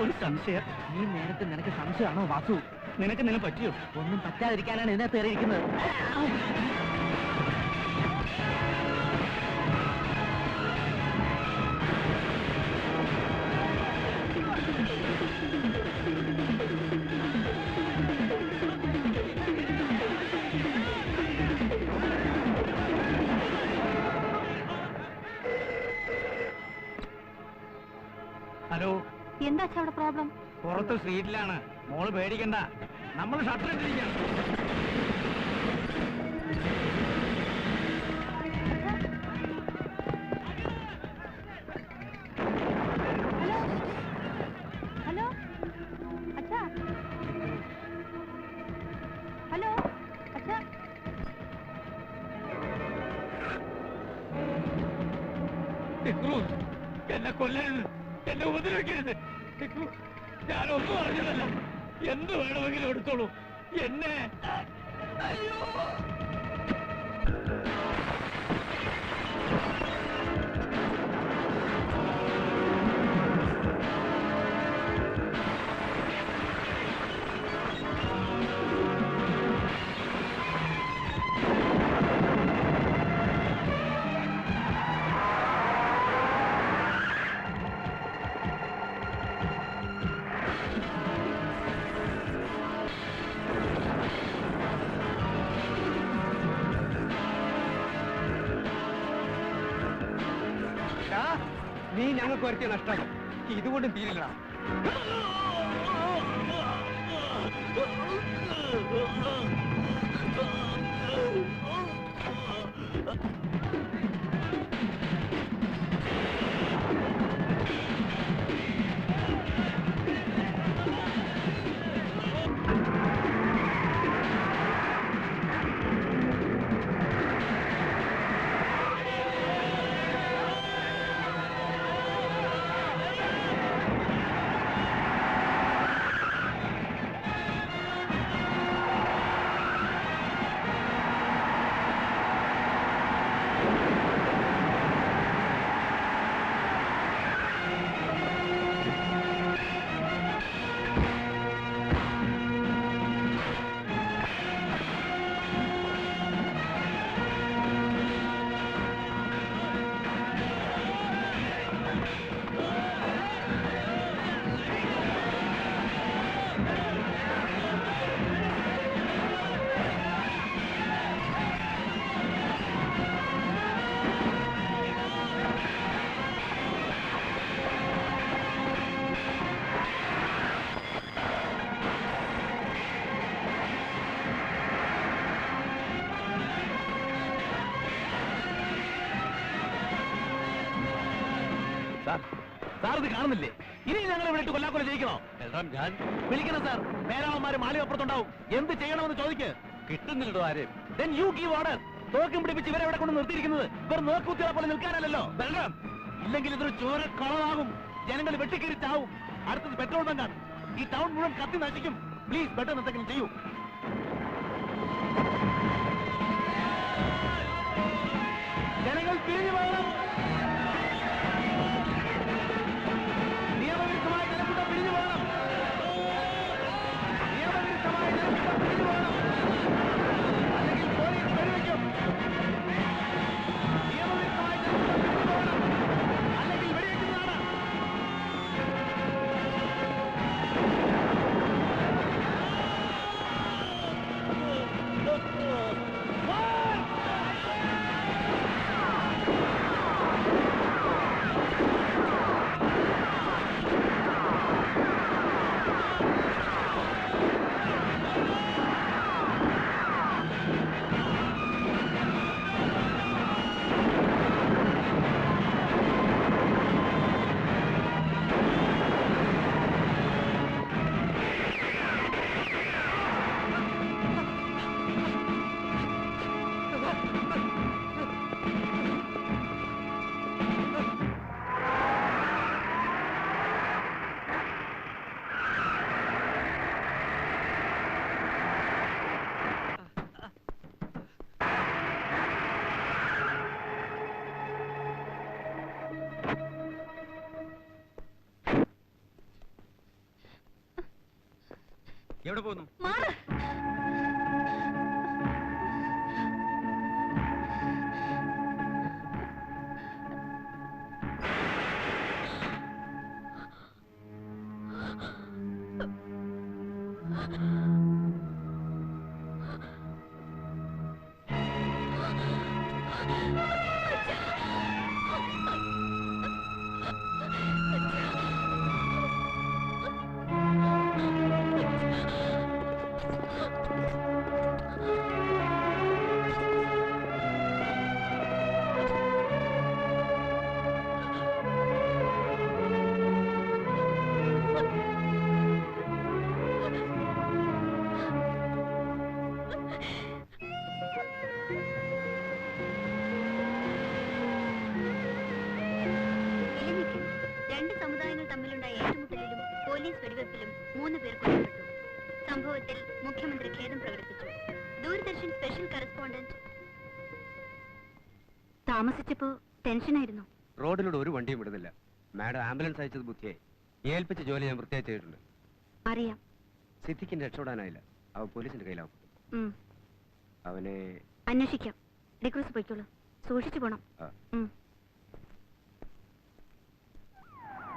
ഒരു സംശയം. ഈ നേരത്തെ നിനക്ക് സംശയമാണോ വാസു? നിനക്ക് പറ്റിയോ? ഒന്നും പറ്റാതിരിക്കാനാണ് ഇതിനകത്ത് കയറിയിരിക്കുന്നത്. ഹലോ, എന്താ അവിടെ പ്രോബ്ലം? പുറത്ത് സ്ട്രീറ്റിലാണ്. മോള് പേടിക്കണ്ട, നമ്മൾ ഷട്ടർ ഇട്ടിരിക്കണം. ഹലോ അച്ഛാ, ഹലോ അച്ഛാ. എന്നെ കൊല്ലരുത്, എന്നെ ഉപദ്രവിക്കരുത്. ഞാനൊന്നും അറിഞ്ഞതല്ല. എന്ത് വേണമെങ്കിലും എടുത്തോളൂ എന്നെ. അയ്യോ, നീ ഞങ്ങൾക്ക് വരുത്തിയ നഷ്ടം ഇതുകൊണ്ടും തീരില്ല. സാർ ഇത് കാണുന്നില്ലേ? ഇനി ഞങ്ങളെ വിളിട്ട് കൊല്ലാക്കൊല ചെയ്യിക്കണോ? ഞാൻ വിളിക്കണം സാർ. മേലാളന്മാര് മാളികപ്പുറത്തുണ്ടാവും. എന്ത് ചെയ്യണമെന്ന് ചോദിക്ക്. കിട്ടുന്നില്ലടോ ആരെയും. Then you give order. തോക്കും പിടിപ്പിച്ച് ഇവരെ എവിടെ കൊണ്ട് നിർത്തിയിരിക്കുന്നത് ഇവർ നോക്കുത്തിയെ പോലെ നിൽക്കാനല്ലോ. ബലറാം, ഇല്ലെങ്കിൽ ഇതൊരു ചോര കളവാകും. ജനങ്ങൾ വെട്ടിക്കയറി ചാവും. അടുത്തത് പെട്രോൾ ബങ്കാണ്. ഈ ടൗൺ മുഴുവൻ കത്തി നശിക്കും. പ്ലീസ് പെട്ടെന്ന് എന്തെങ്കിലും ചെയ്യൂ. ജനങ്ങൾ പിരിഞ്ഞു പോകണം. നിയമവിരുദ്ധമായ ജനക്കൂട്ടം പിരിഞ്ഞു പോകണം. നിയമവിരുദ്ധമായ ജനക്കൂട്ടം പിരിഞ്ഞു പോകണം. അല്ലെങ്കിൽ പോലീസ് വെടിവെക്കും. നിയമവിരുദ്ധമായ ജനക്കൂട്ടം പിരിഞ്ഞു പോകണം. അല്ലെങ്കിൽ വെടിവെക്കുന്നതാണ്. എവിടെ പോകുന്നു? മാറ്. രണ്ട് സമുദായങ്ങൾ തമ്മിലുണ്ടായ ഏറ്റുമുട്ടലിലും പോലീസ് വെടിവെപ്പിലും 3 പേർ കൊല്ലപ്പെട്ടു. സംഭവത്തിൽ മുഖ്യമന്ത്രി ഖേദം പ്രകടിപ്പിച്ചു. Doordarshan special correspondent. താമസിച്ചപ്പോ ടെൻഷനായിരുന്നു. റോഡിലൂടെ ഒരു വണ്ടിയും വിടുന്നില്ല. മാഡം ആംബുലൻസ് അയച്ചത് ബുദ്ധിയെ ഏൽപ്പിച്ച ജോലി ഞാൻ വൃത്തിയായി ചെയ്തിട്ടുണ്ട്. അറിയാം. സിദ്ധിക്കിന് രക്ഷപ്പെടാനായില്ല. അവൻ പോലീസിന്റെ കയ്യിലാവും. അവനെ അന്വേഷിക്കാം. ഡിക്രൂസ് പോയിക്കോളൂ. സൂക്ഷിച്ചു പോണം.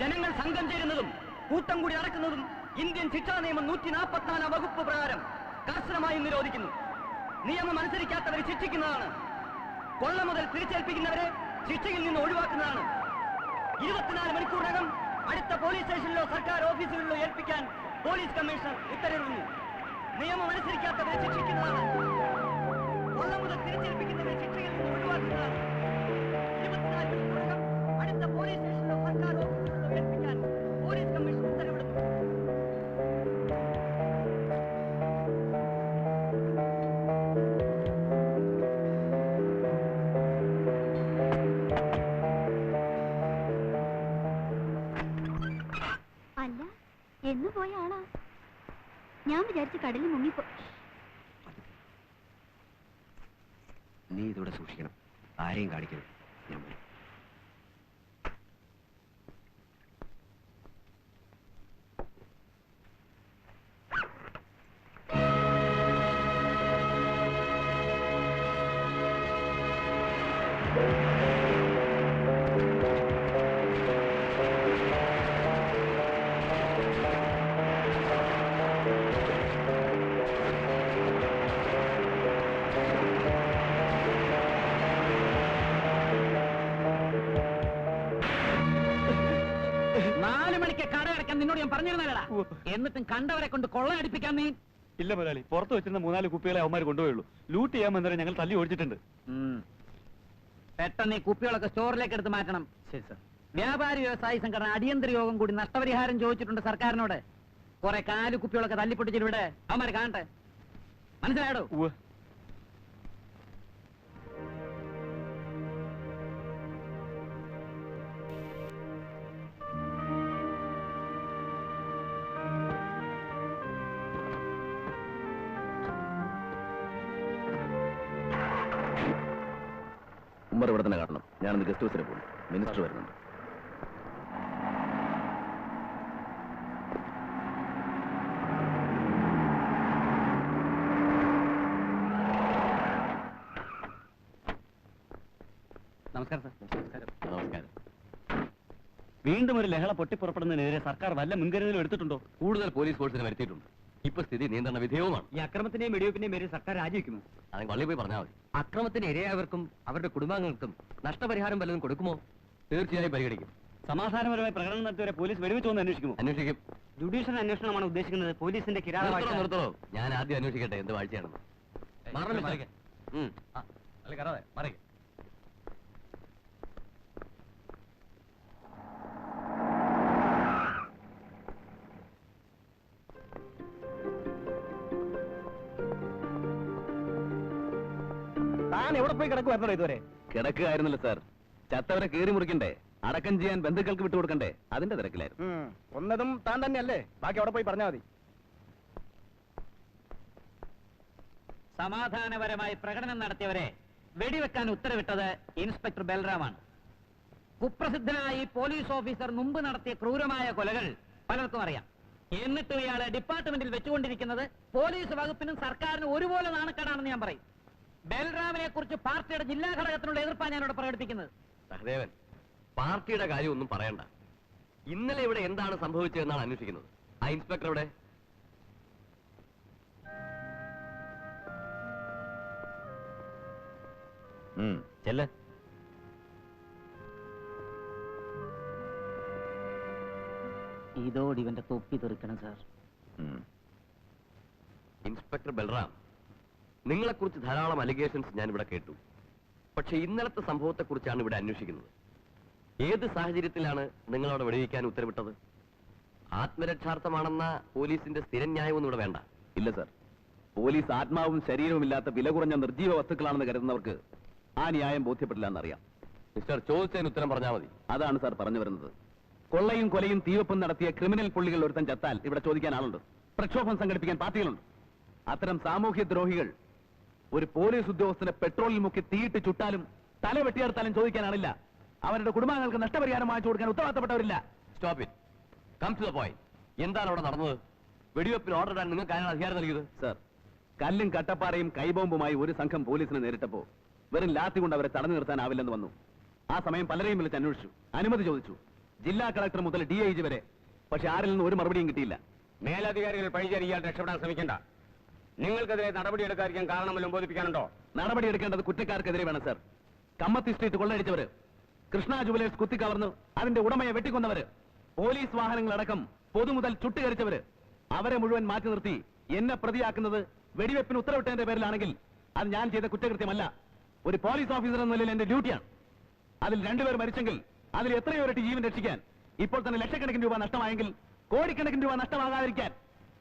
ജനങ്ങൾ സംഘം ചേരുന്നതും കൂട്ടം കൂടി നടക്കുന്നതും ഇന്ത്യൻ ശിക്ഷാ നിയമം 144 വകുപ്പ് പ്രകാരം കർശനമായി നിരോധിക്കുന്നു. നിയമം അനുസരിക്കാത്തവരെ ശിക്ഷിക്കുന്നതാണ്. കൊള്ള മുതൽ തിരിച്ചേൽപ്പിക്കുന്നവരെ ശിക്ഷയിൽ നിന്ന് ഒഴിവാക്കുന്നതാണ്. 24 മണിക്കൂറിനകം അടുത്ത പോലീസ് സ്റ്റേഷനിലോ സർക്കാർ ഓഫീസുകളിലോ ഏൽപ്പിക്കാൻ പോലീസ് കമ്മീഷണർ ഉത്തരവിടുന്നു. നിയമം അനുസരിക്കാത്തവരെ ശിക്ഷിക്കുന്നതാണ്. കൊള്ള മുതൽ തിരിച്ചേൽപ്പിക്കുന്നവരെ ശിക്ഷയിൽ നിന്ന് ഒഴിവാക്കുന്നതാണ്. 24 മണിക്കൂറിനകം അടുത്ത പോലീസ് സ്റ്റേഷനിലോ സർക്കാർ ഓഫീസുകളിലോ ഏൽപ്പിക്കാൻ പോലീസ് കമ്മീഷണർ ഉത്തരവിടുന്നു. അല്ല, എന്ന് പോയ ആളാ? ഞാൻ വിചാരിച്ച കടലിൽ മുങ്ങിപ്പോ. നീ ഇതോടെ സൂക്ഷിക്കണം. ആരെയും കാണിക്കരുത്. ഞാൻ പോയി. നിന്നോട് ഞാൻ പറഞ്ഞിരുന്നല്ലടാ. എന്നിട്ടും കണ്ടവരെ കൊണ്ട് കൊള്ളയടിപ്പിക്കാൻ നീ. ഇല്ല മുതലാളി, പുറത്ത് വെച്ചിരുന്ന 4 കുപ്പികളെ അവന്മാർ കൊണ്ടുപോയുള്ളൂ. ലൂട്ട് ചെയ്യാൻ വന്നവരെ ഞങ്ങൾ തല്ലി ഓടിച്ചിട്ടുണ്ട്. പെട്ടെന്ന് ഈ കുപ്പികളൊക്കെ സ്റ്റോറിലേക്ക് എടുത്ത് മാറ്റണം. ശരി സർ. വ്യാപാരി വ്യവസായി സംഘടന അടിയന്തര യോഗം കൂടി നഷ്ടപരിഹാരം ചോദിച്ചിട്ടുണ്ട് സർക്കാരിനോട്. കുറെ കാലു കുപ്പികളൊക്കെ തല്ലിപ്പൊട്ടിച്ചിവിടെ അവന്മാരെ കാണട്ടെ. മനസ്സിലായോ? ഉമ്മർ ഇവിടെ തന്നെ കാണണം. ഞാനൊന്ന് ഗസ്റ്റ് ഹൗസിൽ പോകും. മിനിസ്റ്റർ വരുന്നുണ്ട്. നമസ്കാരം സർ. നമസ്കാരം. വീണ്ടും ഒരു ലഹള പൊട്ടിപ്പുറപ്പെടുന്നതിനെതിരെ സർക്കാർ വല്ല മുൻകരുതലും എടുത്തിട്ടുണ്ടോ? കൂടുതൽ പോലീസ് ഫോഴ്സിനെ വരുത്തിയിട്ടുണ്ട്. ഇപ്പൊ സ്ഥിതി നിയന്ത്രണ വിധേയവുമാണ്. ഈ അക്രമത്തിന്റെയും വെടിവെപ്പിന്റെയും പേരിൽ സർക്കാർ രാജിവെക്കുമോ? അത് പള്ളിയിൽ പോയി പറഞ്ഞാൽ മതി. അക്രമത്തിന് ഇരയായവർക്കും അവരുടെ കുടുംബാംഗങ്ങൾക്കും നഷ്ടപരിഹാരം വല്ലതും കൊടുക്കുമോ? തീർച്ചയായും പരിഗണിക്കും. സമാധാനപരമായി പ്രകടനം നടത്തിയവരെ പോലീസ് വെടിവെച്ചോന്ന് അന്വേഷിക്കുമോ? അന്വേഷിക്കും. ജുഡീഷ്യൽ അന്വേഷണമാണ് ഉദ്ദേശിക്കുന്നത്. പോലീസിന്റെ നിർത്തണോ? ഞാൻ ആദ്യം അന്വേഷിക്കട്ടെ എന്ത് വാഴ്ചയാണെന്ന്. മറിക. താൻ എവിടെ പോയി കിടക്കുവായിരുന്നോ ഇതുവരെ? കിടക്കുകയായിരുന്നല്ലോ സാർ. ചത്തവരെ കീറി മുറിക്കണ്ടേ, അടക്കം ചെയ്യാൻ ബന്ധുക്കൾക്ക് വിട്ടുകൊടുക്കണ്ടേ, അതിന്റെ തിരക്കിലായിരുന്നു. ഒന്നതും താൻ തന്നെയല്ലേ? ബാക്കി അവിടെ പോയി പറഞ്ഞാൽ മതി. സമാധാനപരമായി പ്രകടനം നടത്തിയവരെ വെടിവെക്കാൻ ഉത്തരവിട്ടത് ഇൻസ്പെക്ടർ ബൽറാമാണ്. കുപ്രസിദ്ധനായ ഈ പോലീസ് ഓഫീസർ മുമ്പ് നടത്തിയ ക്രൂരമായ കൊലകൾ പലർക്കും അറിയാം. എന്നിട്ടും ഇയാളെ ഡിപ്പാർട്ട്മെന്റിൽ വെച്ചുകൊണ്ടിരിക്കുന്നത് പോലീസ് വകുപ്പിനും സർക്കാരിനും ഒരുപോലെ നാണക്കേടാണെന്ന് ഞാൻ പറയും. ബൽറാമിനെ കുറിച്ച് പാർട്ടിയുടെ ജില്ലാ ഘടകത്തിനുള്ള എതിർപ്പാണ് ഞാനിവിടെ പ്രകടിപ്പിക്കുന്നത്. സഹദേവൻ, പാർട്ടിയുടെ കാര്യമൊന്നും പറയണ്ട. ഇന്നലെ ഇവിടെ എന്താണ് സംഭവിച്ചതെന്നാണ് അന്വേഷിക്കുന്നത്. ആ ഇൻസ്പെക്ടർ ഇവിടെ ചെല്ല്. ഇതോടെ ഇവന്റെ തൊപ്പി തെറിക്കണം സാർ. ഇൻസ്പെക്ടർ ബൽറാം, നിങ്ങളെക്കുറിച്ച് ധാരാളം അലിഗേഷൻസ് ഞാൻ ഇവിടെ കേട്ടു. പക്ഷെ ഇന്നലത്തെ സംഭവത്തെക്കുറിച്ചാണ് ഇവിടെ അന്വേഷിക്കുന്നത്. ഏത് സാഹചര്യത്തിലാണ് നിങ്ങളവിടെ വെടിവെക്കാൻ ഉത്തരവിട്ടത്? ആത്മരക്ഷാർത്ഥമാണെന്ന പോലീസിന്റെ സ്ഥിരം ന്യായമൊന്നും ഇവിടെ വേണ്ട. ഇല്ല സർ, പോലീസ് ആത്മാവും ശരീരവും ഇല്ലാത്ത വില കുറഞ്ഞ നിർജീവ വസ്തുക്കളാണെന്ന് കരുതുന്നവർക്ക് ആ ന്യായം ബോധ്യപ്പെട്ടില്ല എന്നറിയാം. മിസ്റ്റർ, ചോദിച്ചതിന് ഉത്തരം പറഞ്ഞാൽ മതി. അതാണ് സാർ പറഞ്ഞു വരുന്നത്. കൊള്ളയും കൊലയും തീവപ്പും നടത്തിയ ക്രിമിനൽ പുള്ളികൾ ഒരുത്തൻ ചത്താൽ ഇവിടെ ചോദിക്കാൻ ആളുണ്ട്, പ്രക്ഷോഭം സംഘടിപ്പിക്കാൻ പാർട്ടികളുണ്ട്. അത്തരം സാമൂഹ്യ ദ്രോഹികൾ ഒരു പോലീസ് ഉദ്യോഗസ്ഥനെ പെട്രോളിൽ മുക്കി തീയിട്ട് ചുട്ടാലും തല വെട്ടിയെടുത്താലും ചോദിക്കാനാണില്ല. അവരുടെ കുടുംബാംഗങ്ങൾക്ക് നഷ്ടപരിഹാരം വാങ്ങിച്ചു കൊടുക്കാൻ ഉത്തരവാദിത്തപ്പെട്ടവരില്ല. Stop it. Come to the point. എന്താണ് അവിടെ നടന്നത്? വെടിവെപ്പിന് ഓർഡർ ഇടാൻ നിങ്ങൾക്ക് ആരാണ് അധികാരം നൽകിയത്? സർ, കല്ലും കട്ടപ്പാറയും കൈബോംബുമായി ഒരു സംഘം പോലീസിനെ നേരിട്ടപ്പോ വെറും ലാത്തി കൊണ്ട് അവരെ തടഞ്ഞു നിർത്താനാവില്ലെന്ന് വന്നു. ആ സമയം പലരെയും വിളിച്ച് അന്വേഷിച്ചു, അനുമതി ചോദിച്ചു, ജില്ലാ കളക്ടർ മുതൽ DIG വരെ. പക്ഷെ ആരിൽ നിന്നും ഒരു മറുപടിയും കിട്ടിയില്ല. മേലധികാരികൾ പഴിചാരി ഇയാൾ രക്ഷപ്പെടാൻ ശ്രമിക്കണ്ട. നിങ്ങൾക്കെതിരെ നടപടിയെടുക്കാതിരിക്കാൻ കാരണമല്ലോ ബോധിപ്പിക്കാനുണ്ടോ? നടപടിയെടുക്കേണ്ടത് കുറ്റക്കാർക്കെതിരെ വേണം sir. Kammathi street കൊള്ളയടിച്ചവര്, Krishna jewellers കുത്തിക്കവർന്ന് അതിന്റെ ഉടമയെ വെട്ടിക്കൊന്നവര്, പോലീസ് വാഹനങ്ങളടക്കം പൊതുമുതൽ ചുട്ടുകരിച്ചവര്, അവരെ മുഴുവൻ മാറ്റി നിർത്തി എന്നെ പ്രതിയാക്കുന്നത് വെടിവെപ്പിന് ഉത്തരവിട്ടതിന്റെ പേരിലാണെങ്കിൽ അത് ഞാൻ ചെയ്ത കുറ്റകൃത്യമല്ല. ഒരു പോലീസ് ഓഫീസർ എന്ന നിലയിൽ എന്റെ ഡ്യൂട്ടിയാണ്. അതിൽ 2 പേർ മരിച്ചെങ്കിൽ അതിൽ എത്രയോ ഇരട്ടി ജീവൻ രക്ഷിക്കാൻ, ഇപ്പോൾ തന്നെ ലക്ഷക്കണക്കിന് രൂപ നഷ്ടമായെങ്കിൽ കോടിക്കണക്കിന് രൂപ നഷ്ടമാകാതിരിക്കാൻ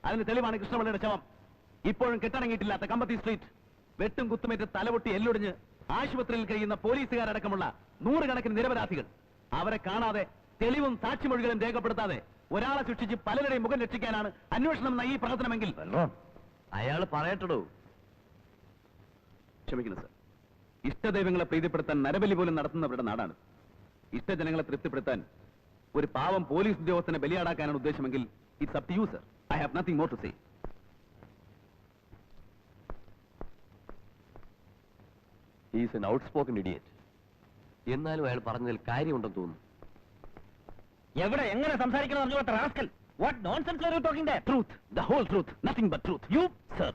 അതിന് തെളിവാണ് കൃഷ്ണപിള്ളയുടെ ശവം. ഇപ്പോഴും കെട്ടടങ്ങിയിട്ടില്ലാത്ത കമ്പത്തി സ്ട്രീറ്റ്, വെട്ടും കുത്തുമേറ്റ് തലപൊട്ടി എല്ലൊടിഞ്ഞ് ആശുപത്രിയിൽ കഴിയുന്ന പോലീസുകാരടക്കമുള്ള 100 കണക്കിന് നിരപരാധികൾ. അവരെ കാണാതെ തെളിവും സാക്ഷിമൊഴികളും രേഖപ്പെടുത്താതെ ഒരാളെ ശിക്ഷിച്ച് പലരുടെയും മുഖം രക്ഷിക്കാനാണ് അന്വേഷണം എന്ന ഈ പ്രവർത്തനമെങ്കിൽ അയാൾ പറയട്ടോ. ക്ഷമിക്കണം സർ, ഇഷ്ടദൈവങ്ങളെ പ്രീതിപ്പെടുത്താൻ നരബലി പോലും നടത്തുന്നവരുടെ നാടാണ്. ഇഷ്ടജനങ്ങളെ തൃപ്തിപ്പെടുത്താൻ ഒരു പാവം പോലീസ് ഉദ്യോഗസ്ഥനെ ബലിയാടാക്കാനാണ് ഉദ്ദേശമെങ്കിൽ it's up to you sir. I have nothing more to say. Is an outspoken idiot. എന്നാലും അയാൾ പറഞ്ഞതിൽ കാര്യമുണ്ടെന്ന് തോന്നുന്നു. എവിടെ എങ്ങനെ സംസാരിക്കണം? What nonsense are you talking there? Truth, the whole truth, nothing but truth. You, sir,